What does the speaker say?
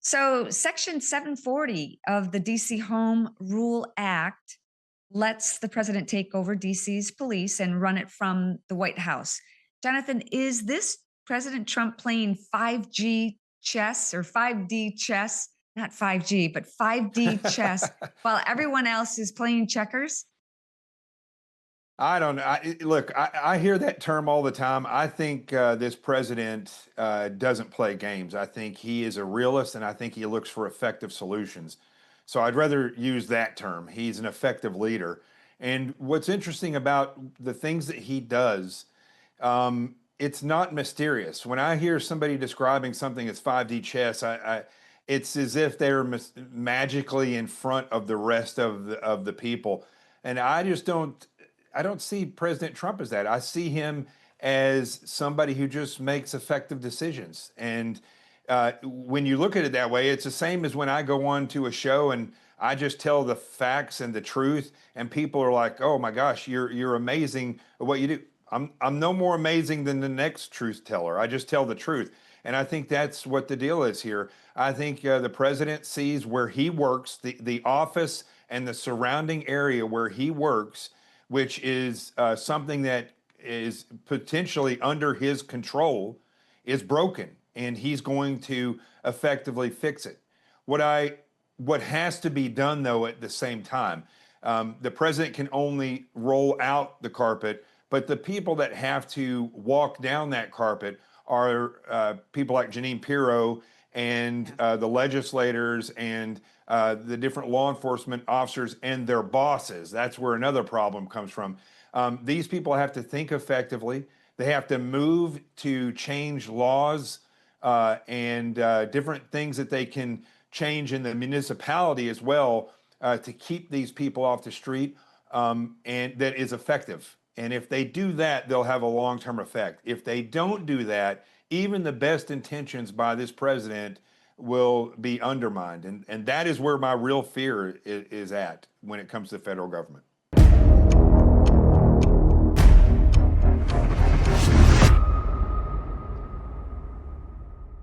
So, Section 740 of the DC Home Rule Act lets the president take over DC's police and run it from the White House. Jonathan, is this President Trump playing 5G chess or 5D chess? Not 5G, but 5D chess while everyone else is playing checkers? I don't know. Look, I hear that term all the time. I think this president doesn't play games. I think he is a realist, and I think he looks for effective solutions. So I'd rather use that term. He's an effective leader. And what's interesting about the things that he does, it's not mysterious. When I hear somebody describing something as 5D chess, it's as if they're magically in front of the rest of the people. And I don't see President Trump as that. I see him as somebody who just makes effective decisions. And when you look at it that way, it's the same as when I go on to a show and I just tell the facts and the truth, and people are like, "Oh my gosh, you're amazing at what you do." I'm no more amazing than the next truth teller. I just tell the truth. And I think that's what the deal is here. I think the president sees where he works, the office and the surrounding area where he works, which is something that is potentially under his control, is broken, and he's going to effectively fix it. What I what has to be done though at the same time, the president can only roll out the carpet, but the people that have to walk down that carpet are people like Janine Pirro and the legislators and the different law enforcement officers and their bosses. That's where another problem comes from. These people have to think effectively. They have to move to change laws and different things that they can change in the municipality as well to keep these people off the street, and that is effective. And if they do that, they'll have a long-term effect. If they don't do that, even the best intentions by this president will be undermined. And that is where my real fear is at when it comes to the federal government.